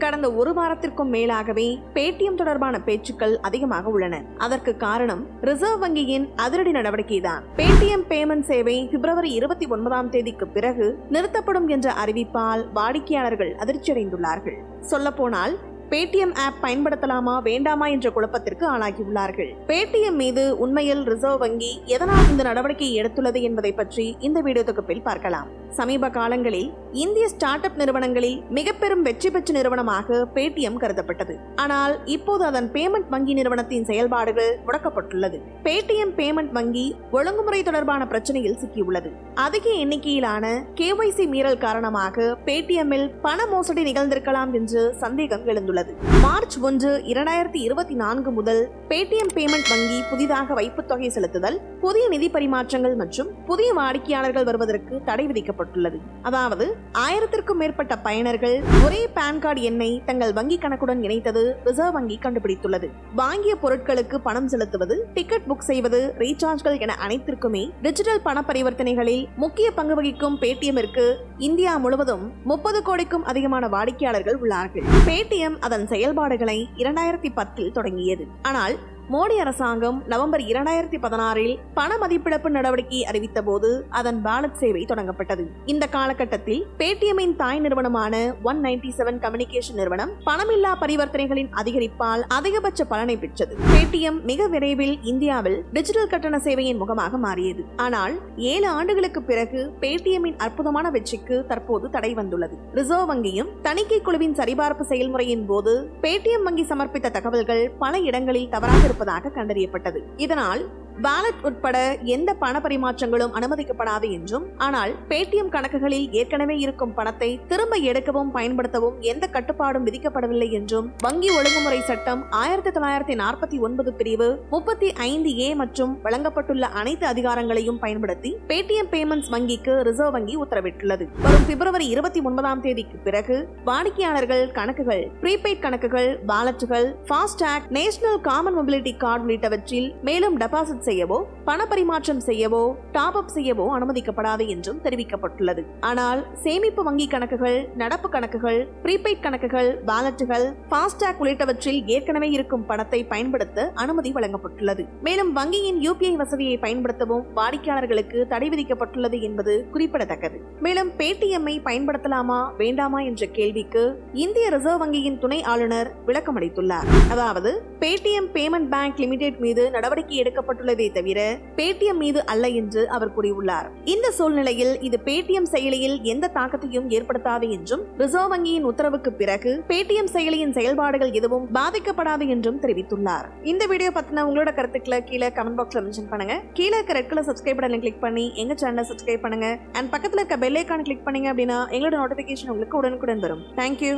கடந்த ஒரு வாரத்திற்கும் மேலாகவே பேடிஎம் தொடர்பான பேச்சுக்கள் அதிகமாக உள்ளன. அதற்கு காரணம் ரிசர்வ் வங்கியின் அதிரடி நடவடிக்கைதான். பேடிஎம் பேமெண்ட் சேவை பிப்ரவரி 29ஆம் தேதிக்கு பிறகு நிறுத்தப்படும் என்ற அறிவிப்பால் வாடிக்கையாளர்கள் அதிர்ச்சியடைந்துள்ளார்கள். சொல்லப்போனால் பேடிஎம் ஆப் பயன்படுத்தலாமா வேண்டாமா என்ற குழப்பத்திற்கு ஆளாகியுள்ளார்கள். பேடிஎம் மீது உண்மையில் ரிசர்வ் வங்கி எதனால் இந்த நடவடிக்கையை எடுத்துள்ளது என்பதை பற்றி இந்த வீடியோ தொகுப்பில் பார்க்கலாம். சமீப காலங்களில் இந்திய ஸ்டார்ட் அப் நிறுவனங்களில் மிக பெரும் வெற்றி பெற்ற நிறுவனமாக பேடிஎம் கருதப்பட்டது. ஆனால் இப்போது அதன் பேமெண்ட் வங்கி நிறுவனத்தின் செயல்பாடுகள் முடக்கப்பட்டுள்ளது. பேடிஎம் பேமெண்ட் வங்கி ஒழுங்குமுறை தொடர்பான பிரச்சனையில் சிக்கியுள்ளது. அதிக எண்ணிக்கையிலான KYC மீறல் காரணமாக பேடிஎம்மில் பண மோசடி நிகழ்ந்திருக்கலாம் என்று சந்தேகம் எழுந்துள்ளது. மார்ச் 1, 2024 முதல் பேடிஎம் பேமெண்ட் வங்கி புதிதாக வைப்புத் தொகை செலுத்துதல், புதிய நிதி பரிமாற்றங்கள் மற்றும் புதிய வாடிக்கையாளர்கள் வருவதற்கு தடை விதிக்கப்பட்டுள்ளது. அதாவது 1000க்கும் மேற்பட்ட பயனர்கள் ஒரே பான் கார்டு எண்ணை தங்கள் வங்கி கணக்குடன் இணைத்தது ரிசர்வ் வங்கி கண்டுபிடித்துள்ளது. வாங்கிய பொருட்களுக்கு பணம் செலுத்துவது, டிக்கெட் புக் செய்வது, ரீசார்ஜ்கள் என அனைத்திற்குமே டிஜிட்டல் பண பரிவர்த்தனைகளில் முக்கிய பங்கு வகிக்கும் பேடிஎம்மிற்கு இந்தியா முழுவதும் 30 கோடிக்கும் அதிகமான வாடிக்கையாளர்கள் உள்ளார்கள். பேடிஎம் அதன் செயல்பாடுகளை 2010இல் தொடங்கியது. ஆனால் மோடி அரசாங்கம் நவம்பர் 2016இல் பண மதிப்பிழப்பு நடவடிக்கை அறிவித்த போது அதன் வாலெட் சேவை தொடங்கப்பட்டது. இந்த காலகட்டத்தில் பேடிஎம்மின் தாய் நிறுவனமான 197 கம்யூனிகேஷன் நிறுவனம் பணமில்லா பரிவர்த்தனைகளின் அதிகரிப்பால் அதிகபட்ச பலனை பெற்றது. பேடிஎம் மிக விரைவில் இந்தியாவில் டிஜிட்டல் கட்டண சேவையின் முகமாக மாறியது. ஆனால் 7 ஆண்டுகளுக்கு பிறகு பேடிஎம்மின் அற்புதமான வெற்றிக்கு தற்போது தடை வந்துள்ளது. ரிசர்வ் வங்கியும் தணிக்கை குழுவின் சரிபார்ப்பு செயல்முறையின் போது பேடிஎம் வங்கி சமர்ப்பித்த தகவல்கள் பல இடங்களில் தவறாக இருப்பதாக கண்டறியப்பட்டது. இதனால் வாலெட் உட்பட எந்த பண பரிமாற்றங்களும் அனுமதிக்கப்படாது என்றும், ஆனால் பேடிஎம் கணக்குகளில் ஏற்கனவே இருக்கும் பணத்தை திரும்ப எடுக்கவும் பயன்படுத்தவும் எந்த கட்டுப்பாடும் விதிக்கப்படவில்லை என்றும் வங்கி ஒழுங்குமுறை சட்டம் 1949 பிரிவு 35A மற்றும் வழங்கப்பட்டுள்ள அனைத்து அதிகாரங்களையும் பயன்படுத்தி பேடிஎம் பேமெண்ட்ஸ் வங்கிக்கு ரிசர்வ் வங்கி உத்தரவிட்டுள்ளது. வரும் பிப்ரவரி 29ஆம் தேதிக்கு பிறகு வாடிக்கையாளர்கள் கணக்குகள், ப்ரீபெய்ட் கணக்குகள், வாலெட்டுகள், FASTag, national common mobility card உள்ளிட்டவற்றில் மேலும் டெபாசிட் செய்யவோ, பண பரிமாற்றம் செய்யவோ, டாப் அப் செய்யவோ அனுமதிக்கப்படாது என்றும் தெரிவிக்கப்பட்டுள்ளது. ஆனால் சேமிப்பு வங்கி கணக்குகள், நடப்பு கணக்குகள், ப்ரீபெய்ட் கணக்குகள், வாலெட்டுகள், ஃபாஸ்டாக் உள்ளிட்டவற்றில் ஏற்கனவே இருக்கும் பணத்தை பயன்படுத்த அனுமதி வழங்கப்பட்டுள்ளது. மேலும் வங்கியின் UPI வசதியை பயன்படுத்தவும் வாடிக்கையாளர்களுக்கு தடை விதிக்கப்பட்டுள்ளது என்பது குறிப்பிடத்தக்கது. மேலும் பேடிஎம்மை பயன்படுத்தலாமா வேண்டாமா என்ற கேள்விக்கு இந்திய ரிசர்வ் வங்கியின் துணை ஆளுநர் விளக்கம் அளித்துள்ளார். அதாவது பேடிஎம் பேமெண்ட் பேங்க் லிமிடெட் மீது நடவடிக்கை எடுக்கப்பட்டுள்ளதே தவிர பேடிஎம் மீது அல்ல என்று அவர் கூறியுள்ளார். இந்த சூழ்நிலையில் இது பேடிஎம் செயலியில் எந்த தாக்கத்தையும் ஏற்படுத்தாது என்றும், ரிசர்வ் வங்கியின் உத்தரவுக்கு பிறகு பேடிஎம் செயலியின் செயல்பாடுகள் எதுவும் பாதிக்கப்படாது என்றும் தெரிவித்துள்ளார். இந்த வீடியோ பத்தின உங்களோட கருத்துக்களை கீழே கமெண்ட் பாக்ஸ்ல மென்ஷன் பண்ணுங்க. கீழே இருக்க ரெட் கலர் சப்ஸ்கிரைப் பட்டனை கிளிக் பண்ணி எங்க சேனலை சப்ஸ்கிரைப் பண்ணுங்க. அண்ட் பக்கத்துல இருக்க பெல் ஐகானை கிளிக் பண்ணீங்க அப்படின்னா எங்களோட நோட்டிபிகேஷன் உங்களுக்கு உடனுக்குடன் வரும். தேங்க்யூ.